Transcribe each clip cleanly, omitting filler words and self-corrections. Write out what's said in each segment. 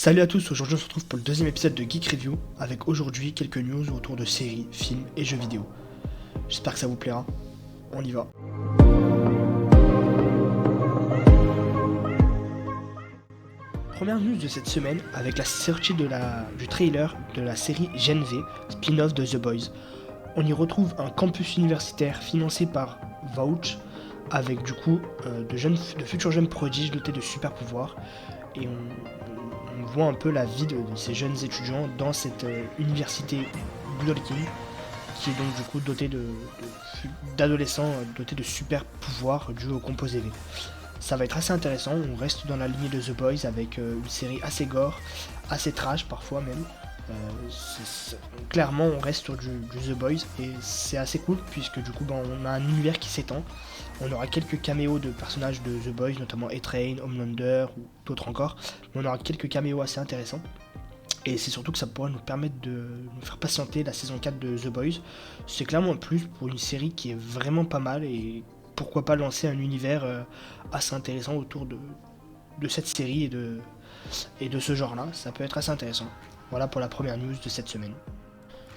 Salut à tous, aujourd'hui on se retrouve pour le deuxième épisode de Geek Review, avec aujourd'hui quelques news autour de séries, films et jeux vidéo. J'espère que ça vous plaira, on y va. Première news de cette semaine avec la sortie du trailer de la série Gen V, spin-off de The Boys. On y retrouve un campus universitaire financé par Vouch, avec du coup de futurs jeunes prodiges dotés de super pouvoirs, et on voit un peu la vie de ces jeunes étudiants dans cette université Burger qui est donc du coup dotée d'adolescents dotés de super pouvoirs dus au composé V. Ça va être assez intéressant, on reste dans la lignée de The Boys avec une série assez gore, assez trash parfois même. Clairement on reste sur du The Boys et c'est assez cool puisque du coup on a un univers qui s'étend. On aura quelques caméos de personnages de The Boys, notamment A-Train, Homelander ou d'autres encore, mais on aura quelques caméos assez intéressants. Et c'est surtout que ça pourrait nous permettre de nous faire patienter la saison 4 de The Boys. C'est clairement un plus pour une série qui est vraiment pas mal et pourquoi pas lancer un univers assez intéressant autour de cette série et de ce genre là, ça peut être assez intéressant. Voilà pour la première news de cette semaine.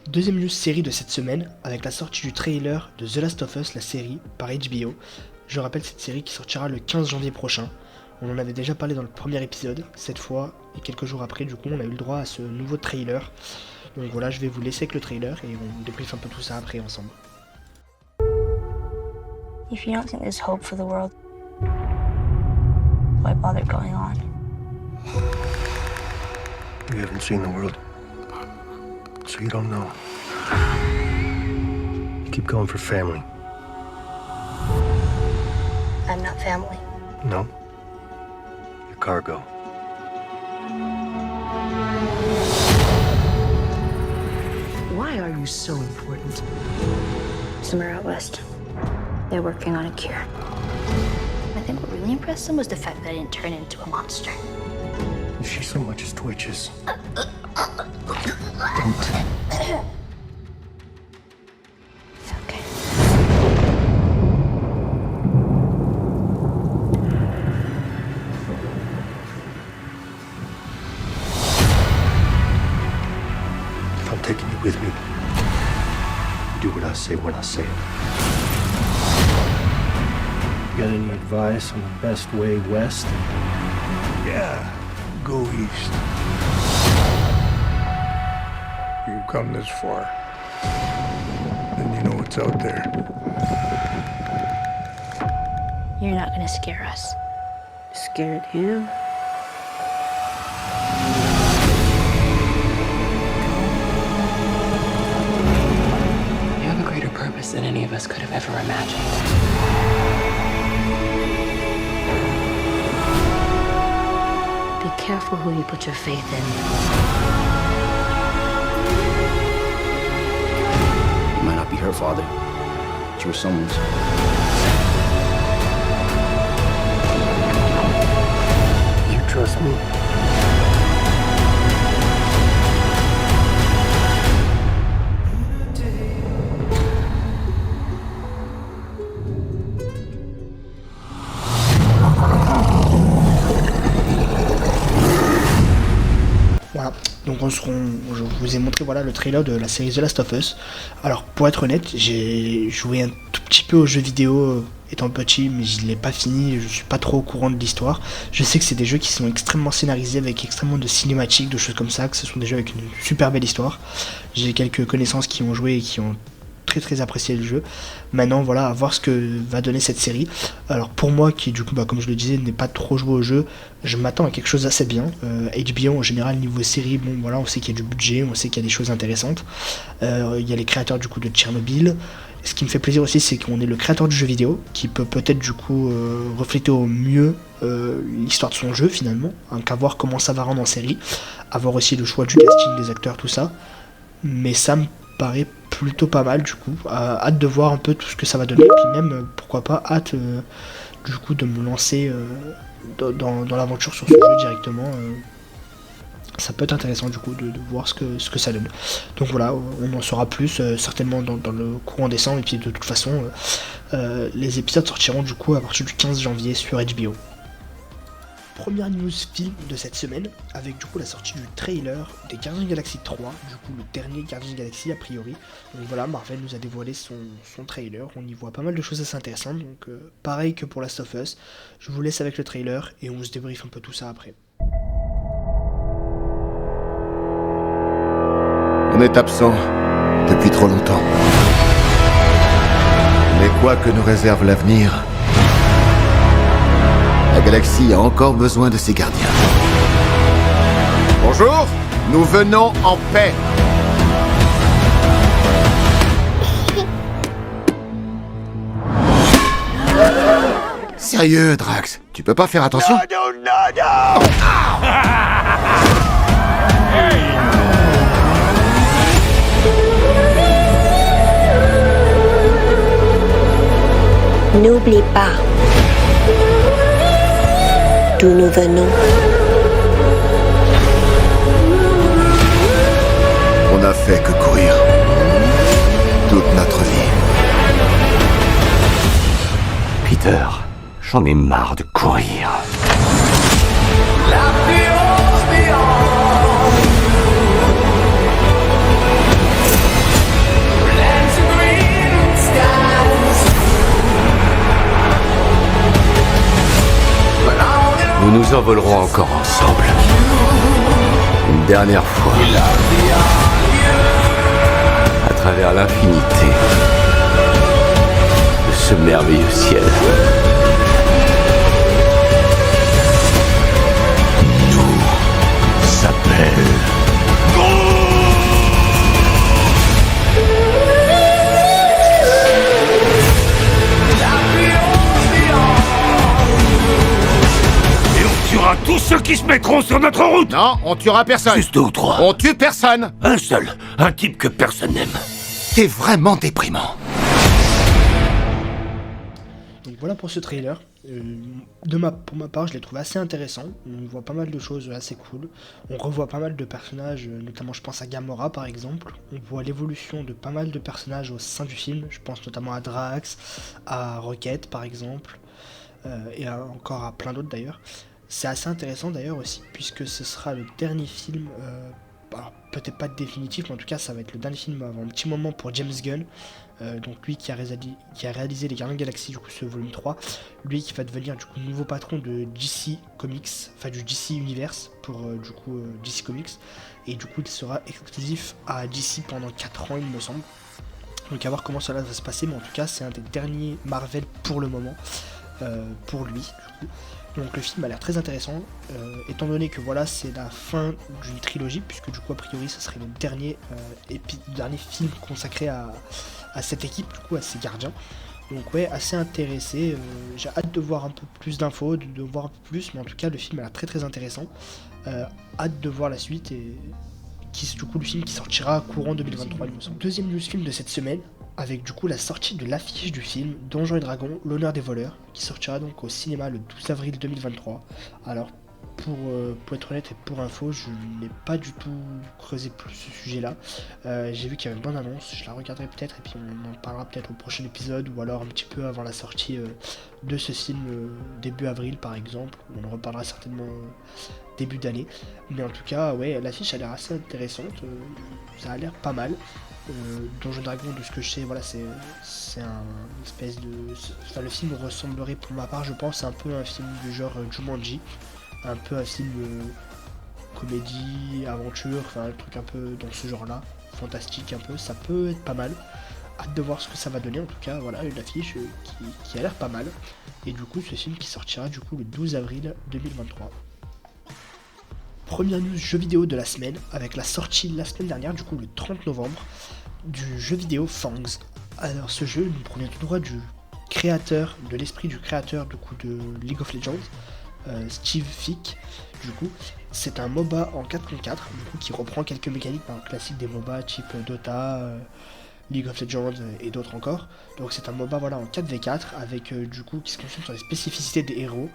Deuxième news série de cette semaine, avec la sortie du trailer de The Last of Us, la série, par HBO. Je rappelle cette série qui sortira le 15 janvier prochain. On en avait déjà parlé dans le premier épisode, cette fois, et quelques jours après, du coup, on a eu le droit à ce nouveau trailer. Donc voilà, je vais vous laisser avec le trailer et on débriefe un peu tout ça après ensemble. If you don't think there's hope for the world, why bother going on? You haven't seen the world, so you don't know. You keep going for family. I'm not family. No? You're cargo. Why are you so important? Somewhere out west, they're working on a cure. I think what really impressed them was the fact that I didn't turn into a monster. If she so much as twitches, don't. Okay. If I'm taking you with me, you do what I say when I say it. You got any advice on the best way west? Yeah, go east. You've come this far, and you know what's out there. You're not gonna scare us. Scared him? You have a greater purpose than any of us could have ever imagined. Be careful who you put your faith in. You might not be her father, but you were someone's. You trust me? Voilà, donc je vous ai montré le trailer de la série The Last of Us. Alors pour être honnête, j'ai joué un tout petit peu aux jeux vidéo étant petit, mais je l'ai pas fini, je suis pas trop au courant de l'histoire. Je sais que c'est des jeux qui sont extrêmement scénarisés avec extrêmement de cinématiques, de choses comme ça, que ce sont des jeux avec une super belle histoire. J'ai quelques connaissances qui ont joué et qui ont très apprécié le jeu. Maintenant voilà, à voir ce que va donner cette série. Alors pour moi qui du coup comme je le disais n'est pas trop joué au jeu, je m'attends à quelque chose d'assez bien. HBO en général niveau série, bon voilà, on sait qu'il y a du budget, on sait qu'il y a des choses intéressantes. Il y a les créateurs du coup de Tchernobyl. Ce qui me fait plaisir aussi, c'est qu'on est le créateur du jeu vidéo qui peut peut-être du coup refléter au mieux l'histoire de son jeu finalement, hein, qu'à voir comment ça va rendre en série, à voir aussi le choix du casting des acteurs, tout ça. Mais ça me paraît plutôt pas mal du coup, hâte de voir un peu tout ce que ça va donner, et puis même pourquoi pas hâte du coup de me lancer dans l'aventure sur ce jeu directement. Ça peut être intéressant du coup de voir ce que ça donne. Donc voilà, on en saura plus certainement dans le courant décembre, et puis de toute façon les épisodes sortiront du coup à partir du 15 janvier sur HBO. Première news film de cette semaine, avec du coup la sortie du trailer des Guardians of the Galaxy 3, du coup le dernier Guardians of the Galaxy a priori. Donc voilà, Marvel nous a dévoilé son trailer, on y voit pas mal de choses assez intéressantes, donc pareil que pour Last of Us, je vous laisse avec le trailer et on se débriefe un peu tout ça après. On est absent depuis trop longtemps. Mais quoi que nous réserve l'avenir, la galaxie a encore besoin de ses gardiens. Bonjour, nous venons en paix. Sérieux, Drax, tu peux pas faire attention? N'oublie pas d'où nous venons. On n'a fait que courir toute notre vie. Peter, j'en ai marre de courir. Nous nous envolerons encore ensemble. Une dernière fois. À travers l'infinité de ce merveilleux ciel. Nous s'appelle... Tous ceux qui se mettront sur notre route. Non, on tuera personne. Juste 2 ou 3. On tue personne. Un seul. Un type que personne n'aime. T'es vraiment déprimant. Donc voilà pour ce trailer. Pour ma part, je l'ai trouvé assez intéressant. On voit pas mal de choses assez cool. On revoit pas mal de personnages, notamment je pense à Gamora par exemple. On voit l'évolution de pas mal de personnages au sein du film. Je pense notamment à Drax, à Rocket par exemple, et encore à plein d'autres d'ailleurs. C'est assez intéressant d'ailleurs aussi, puisque ce sera le dernier film, alors peut-être pas définitif, mais en tout cas ça va être le dernier film avant un petit moment pour James Gunn, donc lui qui a réalisé les Gardiens de la Galaxie, du coup ce volume 3, lui qui va devenir du coup nouveau patron de DC Comics, enfin du DC Universe pour du coup DC Comics, et du coup il sera exclusif à DC pendant 4 ans il me semble, donc à voir comment cela va se passer, mais en tout cas c'est un des derniers Marvel pour le moment, pour lui du coup. Donc le film a l'air très intéressant, étant donné que voilà c'est la fin d'une trilogie, puisque du coup a priori ce serait le dernier film consacré à cette équipe, du coup à ces gardiens. Donc ouais, assez intéressé, j'ai hâte de voir un peu plus d'infos, de voir un peu plus, mais en tout cas le film a l'air très très intéressant. Hâte de voir la suite et du coup le film qui sortira courant 2023 il me semble. Deuxième news film de cette semaine, avec du coup la sortie de l'affiche du film Donjons et Dragons, l'honneur des voleurs, qui sortira donc au cinéma le 12 avril 2023. Alors pour être honnête et pour info, je n'ai pas du tout creusé plus ce sujet là. J'ai vu qu'il y avait une bonne annonce, je la regarderai peut-être et puis on en parlera peut-être au prochain épisode ou alors un petit peu avant la sortie de ce film début avril par exemple. On en reparlera certainement début d'année. Mais en tout cas ouais, l'affiche a l'air assez intéressante, ça a l'air pas mal. Donjons et Dragons, de ce que je sais, voilà, c'est un espèce de... Enfin, le film ressemblerait pour ma part, je pense, à un peu un film du genre Jumanji, un peu un film comédie, aventure, enfin un truc un peu dans ce genre-là, fantastique un peu, ça peut être pas mal. Hâte de voir ce que ça va donner, en tout cas, voilà, une affiche qui a l'air pas mal. Et du coup, ce film qui sortira du coup le 12 avril 2023. Première news jeu vidéo de la semaine, avec la sortie la semaine dernière, du coup le 30 novembre, du jeu vidéo Fangs. Alors ce jeu nous provient tout droit du créateur, de l'esprit du créateur du coup de League of Legends, Steve Fick. Du coup c'est un MOBA en 4 contre 4, du coup qui reprend quelques mécaniques classiques des MOBA type Dota, League of Legends et d'autres encore. Donc c'est un MOBA voilà en 4v4 avec du coup qui se concentre sur les spécificités des héros,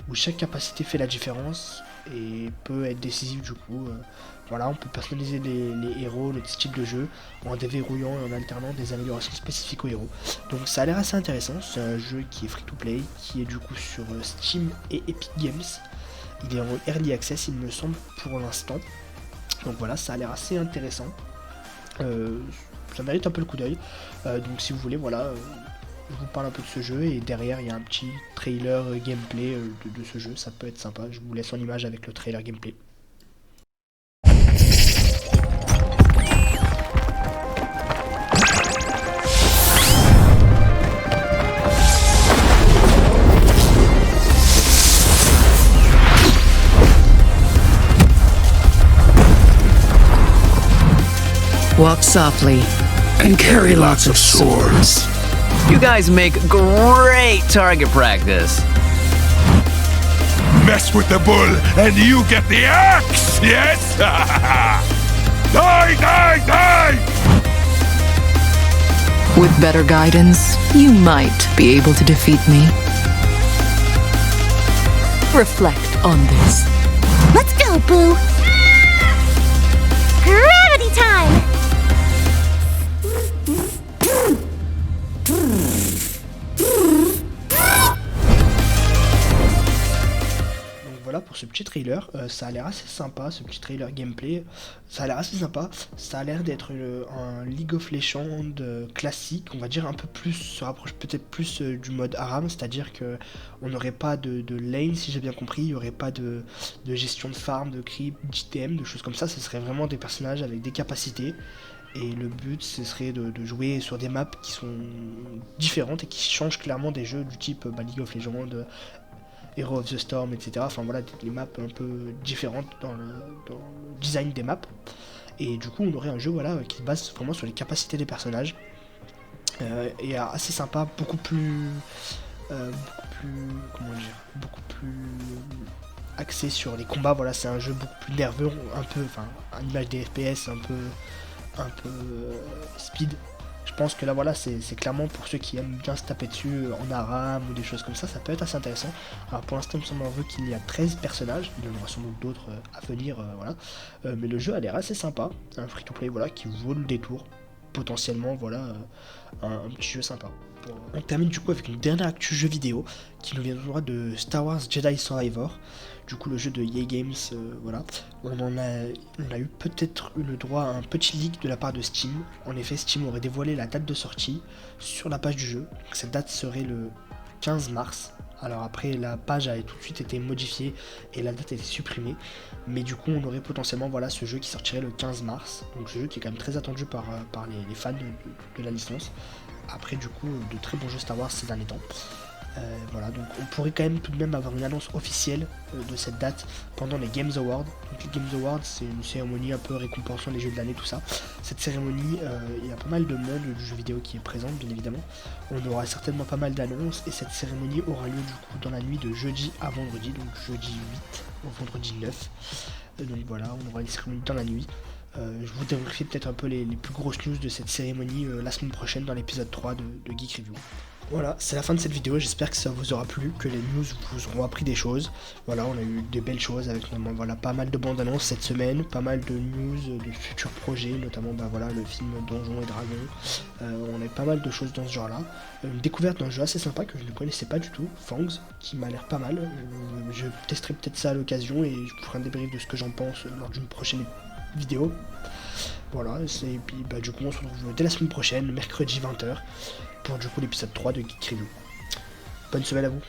où chaque capacité fait la différence et peut être décisive du coup. Voilà, on peut personnaliser les héros, le style de jeu, en déverrouillant et en alternant des améliorations spécifiques aux héros. Donc ça a l'air assez intéressant, c'est un jeu qui est free to play, qui est du coup sur Steam et Epic Games. il est en early access il me semble pour l'instant. Donc voilà, ça a l'air assez intéressant. Ça mérite un peu le coup d'œil. Donc si vous voulez, voilà, je vous parle un peu de ce jeu et derrière il y a un petit trailer gameplay de ce jeu. Ça peut être sympa. Je vous laisse en image avec le trailer gameplay. Walk softly. And carry lots of swords. You guys make great target practice. Mess with the bull and you get the axe, yes? Die, die, die! With better guidance, you might be able to defeat me. Reflect on this. Let's go, Boo! Gravity time! Voilà pour ce petit trailer, ça a l'air assez sympa, ce petit trailer gameplay, ça a l'air assez sympa, ça a l'air d'être un League of Legends classique, on va dire un peu plus, se rapproche peut-être plus du mode ARAM, c'est-à-dire que on n'aurait pas de lane si j'ai bien compris, il n'y aurait pas de gestion de farm, de creep, d'ITM, de choses comme ça, ce serait vraiment des personnages avec des capacités. Et le but, ce serait de jouer sur des maps qui sont différentes et qui changent clairement des jeux du type League of Legends, Hero of the Storm, etc. Enfin voilà, des maps un peu différentes dans le design des maps. Et du coup, on aurait un jeu voilà, qui se base vraiment sur les capacités des personnages. Et assez sympa, beaucoup plus axé sur les combats. Voilà, c'est un jeu beaucoup plus nerveux, un peu, enfin, une image des FPS un peu speed. Je pense que là voilà c'est clairement pour ceux qui aiment bien se taper dessus en ARAM ou des choses comme ça peut être assez intéressant. Alors pour l'instant il me semble qu'il y a 13 personnages, il y en aura sans doute d'autres à venir, voilà. Mais le jeu a l'air assez sympa, un free to play voilà qui vaut le détour, potentiellement voilà un petit jeu sympa. On termine du coup avec une dernière actu jeu vidéo qui nous viendra de Star Wars Jedi Survivor, du coup le jeu de EA Games, voilà. On a eu peut-être eu le droit à un petit leak de la part de Steam. En effet, Steam aurait dévoilé la date de sortie sur la page du jeu. Cette date serait le 15 mars. Alors après, la page a tout de suite été modifiée et la date a été supprimée. Mais du coup, on aurait potentiellement voilà, ce jeu qui sortirait le 15 mars. Donc ce jeu qui est quand même très attendu par les fans de la licence. Après du coup, de très bons jeux Star Wars ces derniers temps. Voilà, donc on pourrait quand même tout de même avoir une annonce officielle de cette date pendant les Games Awards. Donc les Games Awards, c'est une cérémonie un peu récompensant les jeux de l'année, tout ça. Cette cérémonie, il y a pas mal de monde du jeu vidéo qui est présente, bien évidemment. On aura certainement pas mal d'annonces et cette cérémonie aura lieu du coup dans la nuit de jeudi à vendredi, donc jeudi 8 au vendredi 9. Donc voilà, on aura une cérémonie dans la nuit. Je vous débrieferai peut-être un peu les plus grosses news de cette cérémonie la semaine prochaine dans l'épisode 3 de Geek Review. Voilà, c'est la fin de cette vidéo, j'espère que ça vous aura plu, que les news vous auront appris des choses. Voilà, on a eu de belles choses avec notamment voilà, pas mal de bandes annonces cette semaine, pas mal de news de futurs projets, notamment voilà, le film Donjons et Dragons. On a eu pas mal de choses dans ce genre-là. Une découverte d'un jeu assez sympa que je ne connaissais pas du tout, Fangs, qui m'a l'air pas mal. Je testerai peut-être ça à l'occasion et je vous ferai un débrief de ce que j'en pense lors d'une prochaine vidéo. Voilà, et puis du coup on se retrouve dès la semaine prochaine, mercredi 20h, pour du coup l'épisode 3 de Geek Review. Bonne semaine à vous.